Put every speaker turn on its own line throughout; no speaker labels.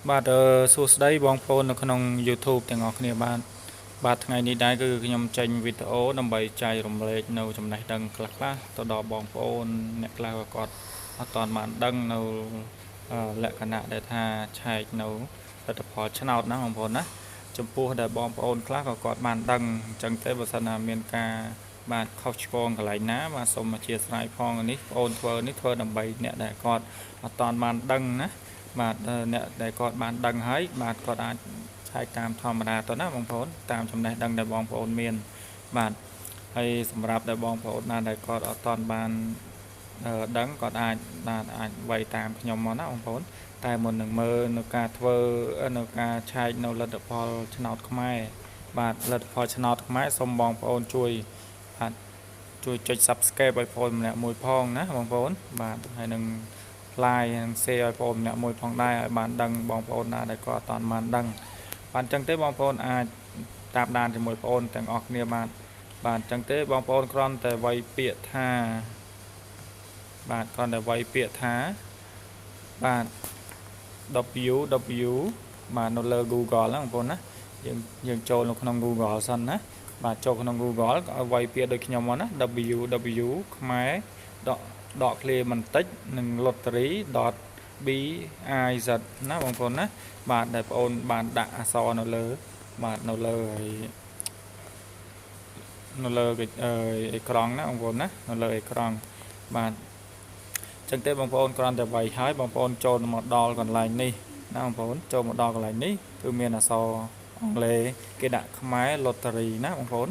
បាទសួស្តីបងប្អូននៅក្នុង YouTube ទាំងអស់គ្នាបាទថ្ងៃនេះដែរគឺខ្ញុំចេញវីដេអូដើម្បីចែករំលែកនៅចំណេះដឹងខ្លះៗទៅដល់បងប្អូនអ្នកខ្លះក៏គាត់អត់ទាន់បានដឹងនៅលក្ខណៈដែលថាឆែកនៅលទ្ធផលឆ្នោតណាបងប្អូនណាចំពោះដែលបងប្អូនខ្លះក៏គាត់បានដឹងអញ្ចឹងទេបើសិនណាមានការបាទខុសឆ្គងកន្លែងណាបាទសូមអធិស្ឋានផងនេះបងប្អូនធ្វើដើម្បីអ្នកដែលគាត់អត់ទាន់បានដឹងណាបាទអ្នកដែលគាត់បានដឹងហើយបាទគាត់អាចឆែកតាមធម្មតាទៅណាបងប្អូនតាមចំណេះដឹងដែលបងប្អូនមានបាទហើយសម្រាប់ដែលបងប្អូនណាដែលគាត់អត់ទាន់បានដឹងគាត់អាចវាយតាមខ្ញុំមកណាបងប្អូនតែមុននឹងមើលនៅការធ្វើនៅការឆែកនៅលទ្ធផលឆ្នោតខ្មែរបាទលទ្ធផលឆ្នោតខ្មែរសូមបងប្អូនជួយចុច Subscribe ឲ្យបងប្អូនម្នាក់មួយផងណាបងប្អូនបាទហើយនឹងlike និង share ឲ្យបងប្អូនម្នាក់មួយផងដែរឲ្យបានដឹងបងប្អូនណាដែលគាត់អត់បានដឹងបាទអញ្ចឹងទេបងប្អូនអាចតាមដានជាមួយបងប្អូនទាំងអស់គ្នាបាទអញ្ចឹងទេបងប្អូនគ្រាន់តែវាយពាក្យថាបាទគ្រាន់តែវាយពាក្យថាបាទ www បាទនៅលើ Google ណាបងប្អូនណាយើងចូលនៅក្នុង Google សិនណាបាទចូលក្នុង Google ក៏ឲ្យវាយពាក្យដូចខ្ញុំមកណា www ខ្មែរដកឃ្លាបន្តិចនិង lottery.biz ណាបងប្អូនណាបាទដែលបងប្អូនបានដាក់អក្សរនៅលើបាទនៅលើអេក្រង់ណាបងប្អូនណានៅលើអេក្រង់បាទអញ្ចឹងទេបងប្អូនគ្រាន់តែវាយហើយបងប្អូនចូលមកដល់កន្លែងនេះណាបងប្អូនចូលមកដល់កន្លែងនេះគឺមានអក្សរអង់គ្លេសគេដាក់ខ្មែរ lottery ណាបងប្អូ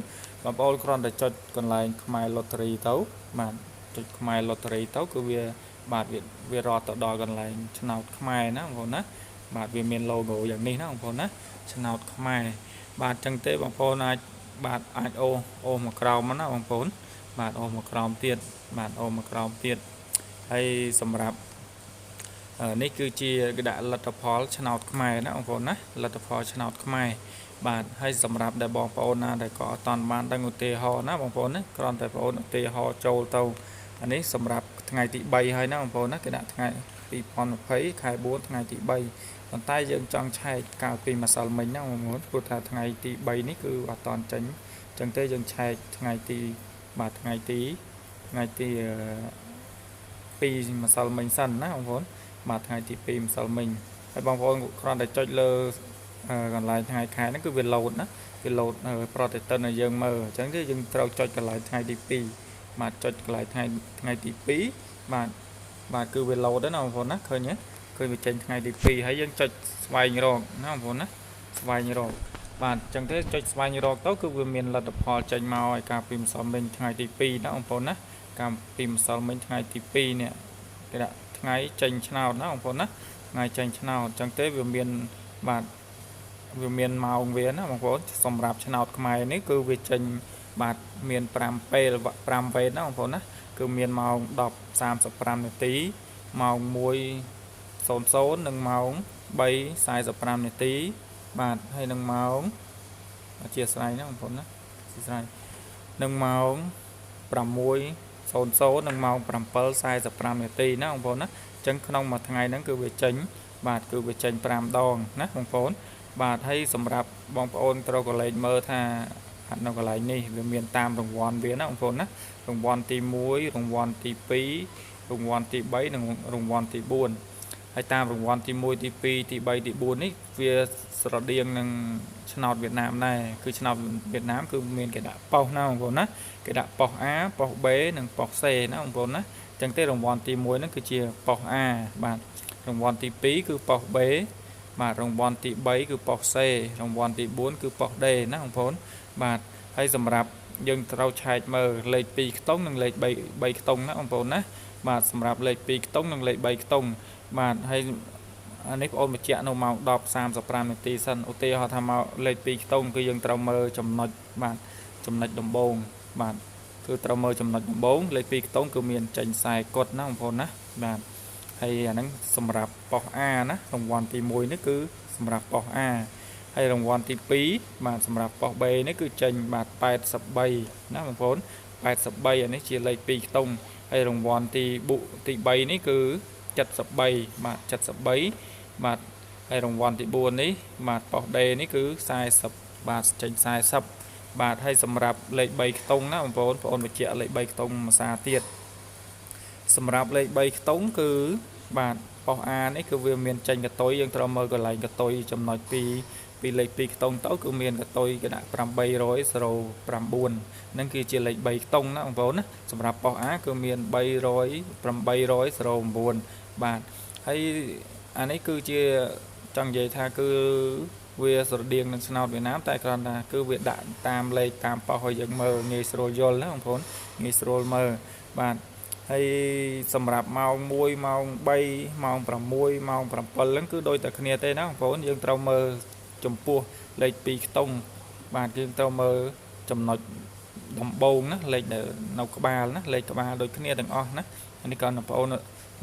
នគ្រាន់តែចុចកន្លែងខ្មែរ lottery ទៅបាទចុចខ្មែរ lottery ទៅគឺវារត់ទៅដល់កន្លែងឆ្នោតខ្មែរណាបងប្អូនណាបាទវាមាន logo យ៉ាងនេះណាបងប្អូនណាឆ្នោតខ្មែរបាទអញ្ចឹងទេបងប្អូនអាចអូសមកក្រោមណាបងប្អូនបាទអូសមកក្រោមទៀតហើយសម្រាប់នេះគឺជាគេដាក់លទ្ធផលឆ្នោតខ្មែរណាបងប្អូនណាលទ្ធផលឆ្នោតខ្មែរបាទហើយសម្រាប់ដែលបងប្អូនណាដែលក៏អត់តាន់បានដឹងឧទាហរណ៍ណាបងប្អូនណាគ្រាន់តែបងប្អូនឧទាហរណ៍ចូលទៅអានេះសម្រាប់ថ្ងៃទី3ហើយណាបងប្អូនណាគេដាក់ថ្ងៃ2020ខែ4ថ្ងៃទី3ប៉ុន្តែយើងចង់ឆែកកាលពីម្សិលមិញណាបងប្អូនព្រោះថាថ្ងៃទី3នេះគឺអត់តាន់ចេញអញ្ចឹងទេយើងឆែកថ្ងៃទី2ម្សិលមិញសិនណាបងប្អូនបាទថ្ងៃទី2ម្សិលមិញហើយបងប្អូនគ្រាន់តែចុចលើកន្លែងថ្ងៃខែហ្នឹងគឺវាលោតណាវាលោតប្រតិទិនឲ្យយើងមើលអញ្ចឹងគឺយើងត្រូវចុចកន្លែងថ្ងៃទី2បាទចុចកន្លែងថ្ងៃទី2បាទគឺវាលោតណាបងប្អូនណាឃើញវាចេញថ្ងៃទី2ហើយយើងចុចស្វែងរកណាបងប្អូនណាស្វែងរកបាទអញ្ចឹងទេចុចស្វែងរកទៅគឺវាមានលទ្ធផលចេញមកឲ្យកាលពីម្សិលមិញថ្ងៃទី2ណាបងប្អូនណាកាលពីម្សិលមិញថ្ងៃទី2នេះគេដាក់ថ្ងៃចេញឆ្នោតណាបងប្អូនណាថ្ងៃចេញឆ្នោតអញ្ចឹងទេវាមានម៉ោងវាណាបងប្អូនសម្រាប់ឆ្នោតខ្មែរនេះគឺវាចេញបាទមាន5ពេល5វេតណាបងប្អូនណាគឺមានម៉ោង 10:35 នាទីម៉ោង 1:00 និងម៉ោង 3:45 នាទីបាទហើយនឹងម៉ោងអធិស្ឋានណាបងប្អូនណាអធិស្ឋាននឹងម៉ោង 6:00 និងម៉ោង 7:45 នាទីណាបងប្អូនណាអញ្ចឹងក្នុងមួយថ្ងៃហ្នឹងគឺវាចេញបាទគឺវាចេញ5ដងណាបងប្អូនបាទហើយសម្រាប់បងប្អូនត្រូវក៏លេខមើលថានៅកន្លែងនេះវាមានតាមរង្វាន់វាណាបងប្អូនណារង្វាន់ទី1រង្វាន់ទី2រង្វាន់ទី3និងរង្វាន់ទី4ហើយតាមរង្វាន់ទី1ទី2ទី3ទី4នេះវាស្រដៀងនឹងឆ្នោតវៀតណាមដែរគឺឆ្នោតវៀតណាមគឺមានគេដាក់ប៉ុស្តិ៍ណាបងប្អូនណាគេដាក់ប៉ុស្តិ៍ A ប៉ុស្តិ៍ B និងប៉ុស្តិ៍ C ណាបងប្អូនណាអញ្ចឹងទេរង្វាន់ទី1ហ្នឹងគឺជាប៉ុស្តិ៍ A បាទរង្វាន់ទី2គឺប៉ុស្តិ៍ B បាទរង្វាន់ទី3គឺប៉ុស្តិ៍ C រង្វាន់ទី4គឺប៉ុស្តិ៍ D ណាបងប្អូនបាទហើយសម្រាប់យើងត្រូវឆែកមើលលេខ2ខ្ទង់និងលេខ3ខ្ទង់ណាបងប្អូនណាបាទសម្រាប់លេខ2ខ្ទង់និងលេខ3ខ្ទង់បាទហើយអានេះបងប្អូនបញ្ជាក់នៅម៉ោង 10:35 នាទីសិនឧទាហរណ៍ថាមកលេខ2ខ្ទង់គឺយើងត្រូវមើលចំណុចបាទចំណុចដំបូងបាទគឺត្រូវមើលចំណុចដំបូងលេខ2ខ្ទង់គឺមានចេញខ្សែកត់ណាបងប្អូនណាបាទហើយអាហ្នឹងសម្រាប់ប៉ុស្តិ៍ A ណារង្វាន់ទី1នេះគឺសម្រាប់ប៉ុស្តិ៍ A ហើយរង្វាន់ទី2បាទសម្រាប់ប៉ុស្តិ៍ B នេះគឺចេញបាទ83ណាបងប្អូន83អានេះជាលេខ2ខ្ទង់ហើយរង្វាន់ទី3នេះគឺ73បាទ73បាទ ហើយរង្វាន់ទី4នេះបាទប៉ោះដេនេះគឺ40បាទចេញ40បាទហើយសម្រាប់លេខ3ខ្ទង់ណាបងប្អូនបញ្ជាក់លេខ3ខ្ទង់មួយសារទៀតសម្រាប់លេខ3ខ្ទង់គឺបាទប៉ោះ A នេះគឺវាមានចេញកតុយយើងត្រូវមើលកន្លែងកតុយចំណុចពីលេខ2ខ្ទង់ទៅគឺមានកតុយគេដាក់809ហ្នឹងគឺជាលេខ3ខ្ទង់ណាបងប្អូនណាសម្រាប់ប៉ោះ A គឺមាន809បាទហើយអានេះគឺជាចង់និយាយថាគឺវាស្រដៀងនឹងឆ្នោតវៀតណាមតែគ្រាន់តែគឺវាដាក់តាមលេខតាមប៉ោះឲ្យយើងមើលងាយស្រួលយល់ណាបងប្អូនងាយស្រួលមើលបាទហើយសម្រាប់ម៉ោង1ម៉ោង3ម៉ោង6ម៉ោង7ហ្នឹងគឺដូចតែគ្នាទេណាបងប្អូនយើងត្រូវមើលចំពោះលេខ2ខ្ទង់បាទយើងត្រូវមើលចំណុចដំបូងណាលេខនៅក្បាលណាលេខក្បាលដូចគ្នាទាំងអស់ណានេះក៏បងប្អូន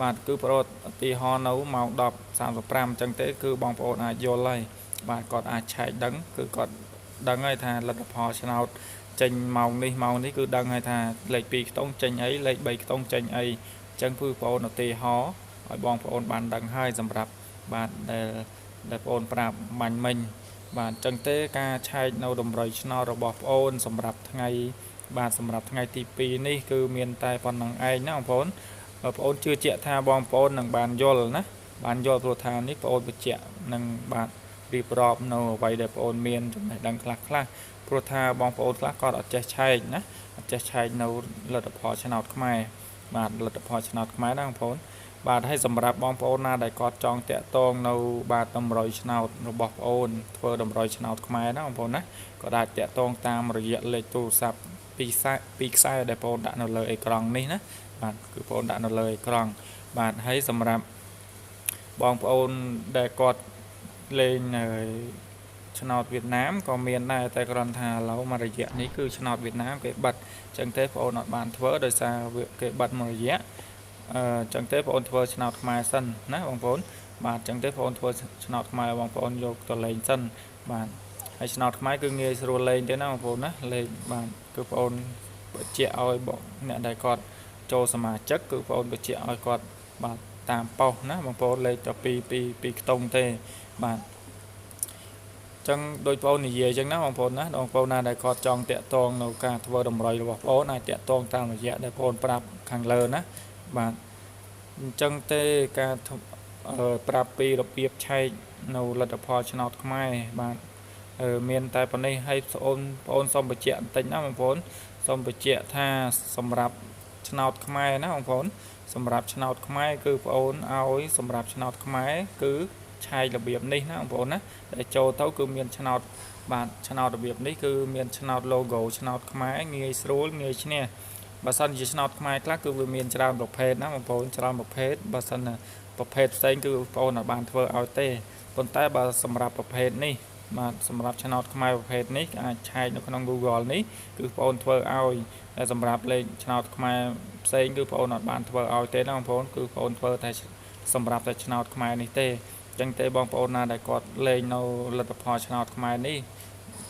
បាទគឺប្រត់ឧទាហរណ៍នៅម៉ោង10:35អញ្ចឹងទេគឺបងប្អូនអាចយល់ហើយបាទគាត់អាចឆែកដឹងគឺគាត់ដឹងហើយថាលទ្ធផលឆ្នោតចេញម៉ោងនេះគឺដឹងហើយថាលេខ2ខ្ទង់ចេញអីលេខ3ខ្ទង់ចេញអីអញ្ចឹងគឺបងប្អូនឧទាហរណ៍ឲ្យបងប្អូនបានដឹងហើយសម្រាប់បាទដែលបងប្អូនប្រាប់បាញ់មិញបាទអញ្ចឹងទេការឆែកនៅតម្រុយឆ្នោតរបស់បងប្អូនសម្រាប់ថ្ងៃបាទសម្រាប់ថ្ងៃទី2នេះគឺមានតែប៉ុណ្្នឹងឯងណាបងប្អូនបងប្អូនជឿជាក់ថាបងប្អូននឹងបានយល់ណាបានយល់ព្រោះថានេះបងប្អូនបញ្ជាក់នឹងបាទរៀបរាប់នៅអ្វីដែលបងប្អូនមានចំណេះដឹងខ្លះព្រោះថាបងប្អូនខ្លះគាត់អត់ចេះឆែកណាអត់ចេះឆែកនៅលទ្ធផលឆ្នោតខ្មែរបាទលទ្ធផលឆ្នោតខ្មែរណាបងប្អូនបាទហើយសម្រាប់បងប្អូនណាដែលគាត់ចង់តាក់ទងនៅបាទតម្រុយឆ្នោតរបស់បងប្អូនធ្វើតម្រុយឆ្នោតខ្មែរណាបងប្អូនណាក៏អាចតាក់ទងតាមរយៈលេខទូរស័ព្ទពីខ្សែដែលបងប្អូនដាក់នៅលើអេក្រង់នេះណាបាទគឺបងប្អូនដាក់នៅលើអេក្រង់បាទហើយសម្រាប់បងប្អូនដែលគាត់លេងឆ្នោតវៀតណាមក៏មានដែរតែគ្រាន់ថាឥឡូវមួយរយៈនេះគឺឆ្នោតវៀតណាមគេបិទអញ្ចឹងទេបងប្អូនអត់បានធ្វើដោយសារគេបិទមួយរយៈអញ្ចឹងទេបងប្អូនធ្វើឆ្នោតខ្មែរសិនណាបងប្អូនបាទអញ្ចឹងទេបងប្អូនធ្វើឆ្នោតខ្មែរបងប្អូនយកទៅលេងសិនបាទហើយឆ្នោតខ្មែរគឺងាយស្រួលលេងទេណាបងប្អូនណាលេងបាទគឺបងប្អូនបញ្ជាក់ឲ្យអ្នកដែលគាត់ចូលសមាជិកគឺបងប្អូនបញ្ជាក់ឲ្យគាត់បាទតាមប៉ុស្តិ៍ណាបងប្អូនលេខទៅពីខ្ទង់ទេបាទចឹងដោយបងប្អូននិយាយចឹងណាបងប្អូនណាបងប្អូនណាដែលគាត់ចង់តាក់ទងនៅការធ្វើតម្រុយរបស់បងប្អូនអាចតាក់ទងតាមរយៈដែលបងប្អូនប្រាប់ខាងលើណាបាទអញ្ចឹងទេការប្រាប់ពីរបៀបឆែកនៅលទ្ធផលឆ្នោតខ្មែរបាទមានតែប៉ុណ្នេះឲ្យបងប្អូនសូមបញ្ជាក់បន្តិចណាបងប្អូនសូមបញ្ជាក់ថាសម្រាប់ឆ្នោតខ្មែរណាបងប្អូនសម្រាប់ឆ្នោតខ្មែរគឺបងប្អូនឲ្យសម្រាប់ឆ្នោតខ្មែរគឺឆែករបៀបនេះណាបងប្អូនណាដែលចូលទៅគឺមានឆ្នោតបាទឆ្នោតរបៀបនេះគឺមានឆ្នោត logo ឆ្នោតខ្មែរងាយស្រួលងាយឈ្នះបើសិនជាឆ្នោតខ្មែរខ្លះគឺវាមានច្រើនប្រភេទណាបងប្អូនច្រើនប្រភេទបើសិនប្រភេទផ្សេងគឺបងប្អូនអាចបានធ្វើឲ្យទេប៉ុន្តែបើសម្រាប់ប្រភេទនេះបាទសម្រាប់ឆ្នោតខ្មែរប្រភេទនេះអាចឆែកនៅក្នុង Google នេះគឺបងប្អូនធ្វើឲ្យតែសម្រាប់លេខឆ្នោតខ្មែរផ្សេងគឺបងប្អូនអាចបានធ្វើឲ្យទេណាបងប្អូនគឺបងប្អូនធ្វើតែសម្រាប់តែឆ្នោតខ្មែរនេះទេអញ្ចឹងទេបងប្អូនណាដែលគាត់លេងនៅលទ្ធផលឆ្នោតខ្មែរនេះ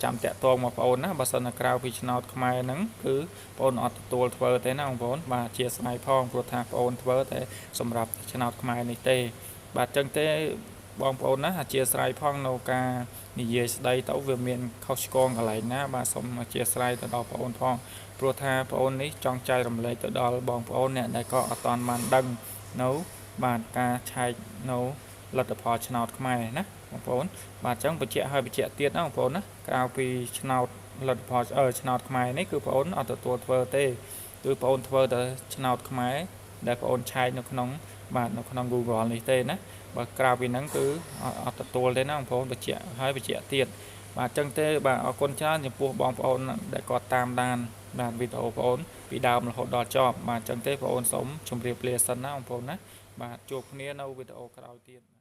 ចាំតាក់ទងមកបងប្អូនណាបើសិនតែក្រៅពីឆ្នោតខ្មែរហ្នឹងគឺបងប្អូនអត់ទទួលធ្វើទេណាបងប្អូនបាទជាស្មាយផងព្រោះថាបងប្អូនធ្វើតែសម្រាប់ឆ្នោតខ្មែរនេះទេបាទអញ្ចឹងទេបងប្អូនណាអធិស្ឋានផងនៅការនិយាយស្ដីទៅវាមានខុសឆ្គងកន្លែងណាបាទសូមអធិស្ឋានទៅដល់បងប្អូនផងព្រោះថាបងប្អូននេះចង់ចែករំលែកទៅដល់បងប្អូនអ្នកដែលក៏អត់ទាន់បានដឹងនៅបាទការឆែកនៅលទ្ធផលឆ្នោតខ្មែរណាបងប្អូនបាទអញ្ចឹងបញ្ជាក់ឲ្យបញ្ជាក់ទៀតណាបងប្អូនណាក្រៅពីឆ្នោតលទ្ធផលឆ្នោតខ្មែរនេះគឺបងប្អូនអត់ទទួលធ្វើទេគឺបងប្អូនធ្វើតែឆ្នោតខ្មែរដែលបងប្អូនឆែកនៅក្នុងបាទនៅក្នុង Google នេះទេណាបើក្រៅពីហ្នឹងគឺអត់ទទួលទេណាបងប្អូនបញ្ជាក់ឲ្យបញ្ជាក់ទៀតបាទអញ្ចឹងទេបាទអរគុណច្រើនចំពោះបងប្អូនដែលគាត់តាមដានបាទវីដេអូបងប្អូនពីដើមរហូតដល់ចប់បាទអញ្ចឹងទេបងប្អូនសូមជម្រាបលាសិនណាបងប្អូនណាបាទជួបគ្នានៅវីដេអូក្រោយទៀត